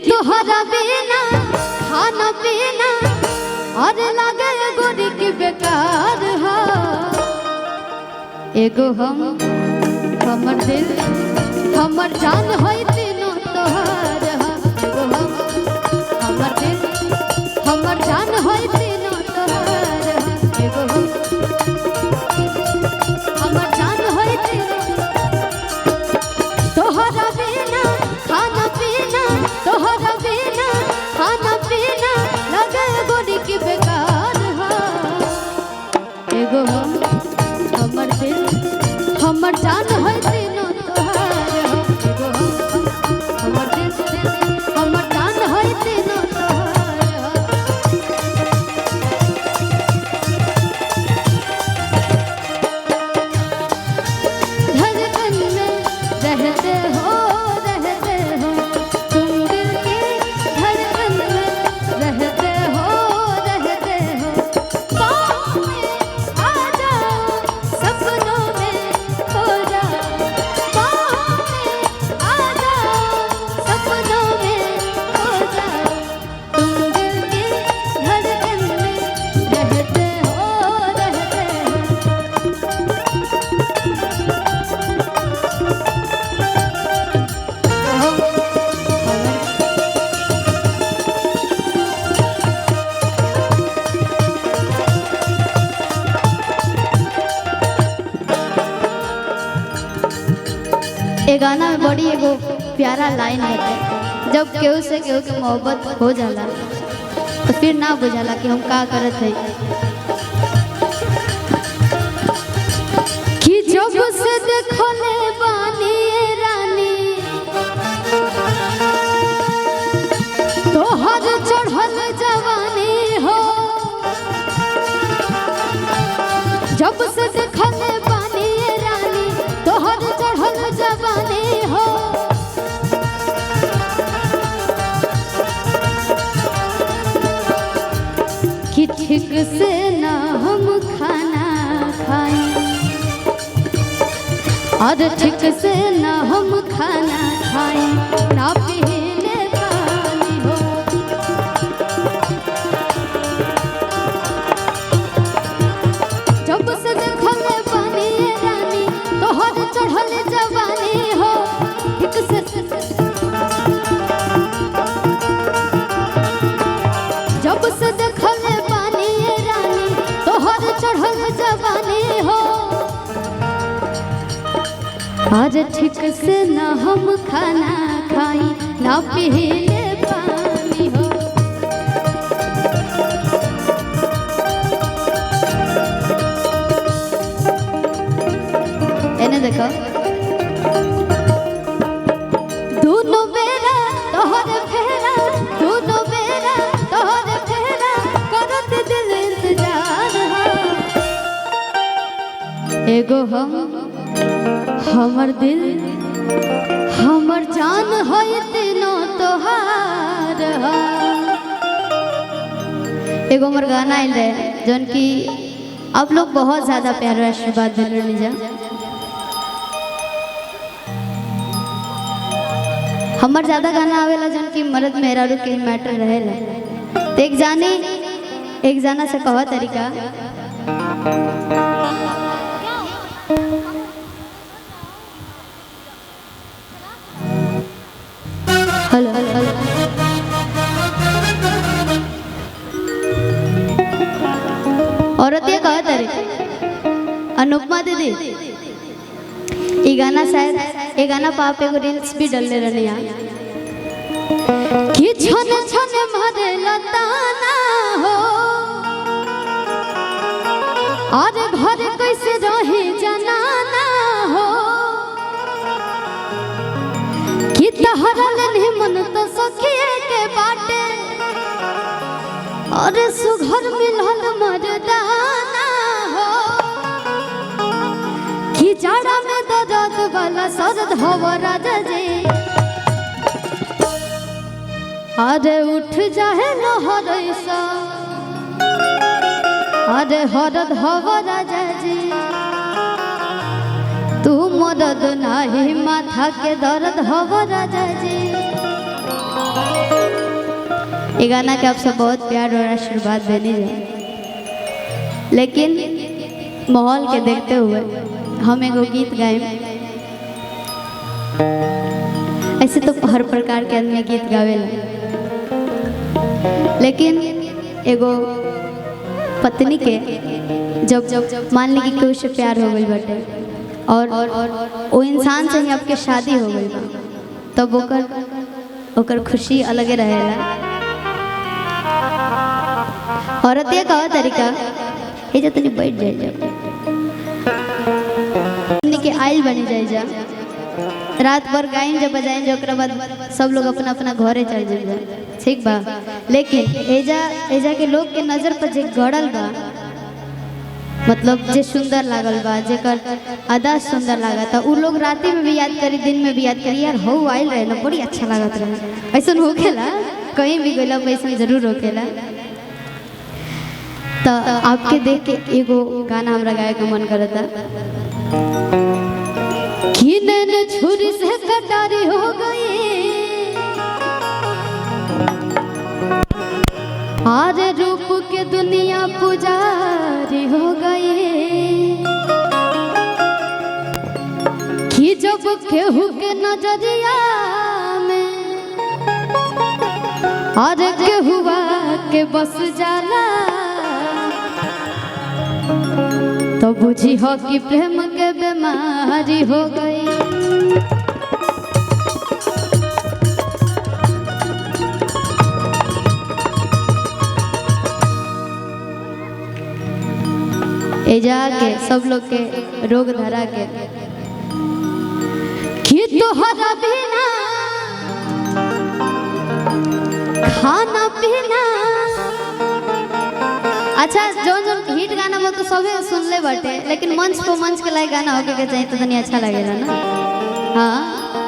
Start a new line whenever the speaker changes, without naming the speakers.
तोहरा बिना खाना पीना और लगे गोरी की बेकार हो। एगो हमर दिल हमर जान होई तीनों तोहार हो। एगो हमर दिल हमर जान होई तीनों तोहार हो। एगो हमर जान होई तीनों तोहरा बिना खाना पीना तोहरा बिना खाना पीना लगे गोरी की बेकार हो। एगो हमर दिल हमर जान होई तीनों तोहार हो। एगो हमर दिल हमर जान होई तीनों तोहार हो। धड़कन में रहते हो तुम दिल की धड़कन में रहते हो पाँव में आ जाओ सपनों में खो जाओ। पाँव में आ जाओ सपनों में खो जाओ। तुम दिल की धड़कन में रहते हो ये गाना में बड़ी एगो प्यारा लाइन है। जब केहू से केहू के मोहब्बत हो जाला तो फिर ना बुझाला कि हम का करत है। कि जब से देखले बानी ए रानी तोहर चढ़ल जवानी हो। जब से देखले बानी ए रानी तोहर चढ़ल जवानी हो। कि ठीक से ना हम खाना खाएं और ठीक से ना हम खाना खाएं ना पीले पानी हो। जब से देखले बानी ए रानी तोहर चढ़ल जवानी हो। ठीक से जब से देखले बानी ए रानी तोहर चढ़ल जवानी हो। आज ठीक से ना हम खाना खाई ना पीले पानी हो। एने देखो दोनों बेरा तोहर फेरा दोनों बेरा तोहर फेरा करत दिल इंतजार हो। एगो हमर दिल हमर जान होई तीनों तोहार हो। एगो हमर गाना आइल रहे जौन कि आप लोग बहुत ज़्यादा प्यार आशीर्वाद दिल रही जा। हमर ज़्यादा गाना आवेला जौन कि मर्द मेहरारू के मैटर रहेला। तो एक जाना से कहा तरीका हेलो औरत ये कहा तरीका अनुपमा दीदी ये गाना शायद ये गाना पाप एगो रील्स भी डलले रहनी कि छन छन मारे लताना हो और घर कैसे रहे जनाना हो। कि तहरा नहीं मन तो सखिए के बाटे और सुघर मिलल मर्दाना हो। कि जाड़ा में दर्द वाला सरद हवा राजा जी अरे उठ जाए लहर ऐसा अरे हरद हवा राजा जी तू मदद नाही माथा के दर्द हवा राजा जी। ये गाना के आप सब बहुत प्यार और आशीर्वाद देने जाए, लेकिन माहौल के देखते हुए हम एगो गीत गाए। ऐसे तो हर प्रकार के आदमी गीत गावेला, लेकिन एगो पत्नी के जब मान ली कि कोई से प्यार हो गई बाटे और वो इंसान से ही आपके शादी हो गई बा, तब ओकर खुशी अलग रहेला। औरत ये कहा तरीका ये जो तनी बैठ जाए के आइल बनी जाए जा, रात भर गायन जब बजाएं जो बाद सब लोग अपना अपना घरे चल जाए, ठीक बा। लेकिन एजा के लोग के नजर पर जे गड़ल बा, मतलब जे सुंदर लागल बा, जेकर अदा सुंदर लगा था, उ लोग राती में भी याद करी, दिन में भी याद करी, यार हो आइल रहे ना, बड़ी अच्छा लागत रहे। ऐसा होखेला, कहीं भी गइला वैसा जरूर होखेला। तो आपके देख के एगो गाना हमरा गाए का मन करता। खीनन छुरी से कटारी हो गई, आज रूप के दुनिया पुजारी हो गई, कि जब केहू के नजरिया में और केहुआ के बस जाला, तो बुझी हो कि प्रेम के बीमारी हो गई। एजा के सब लोग के रोग धरा के कि तोहरा बिना खाना पीना। अच्छा जो हिट गाना में तो सभी सुन ले बाटे, लेकिन मंच के लायक गाना होके के चाहिए तो तनी अच्छा लगेगा ना। हाँ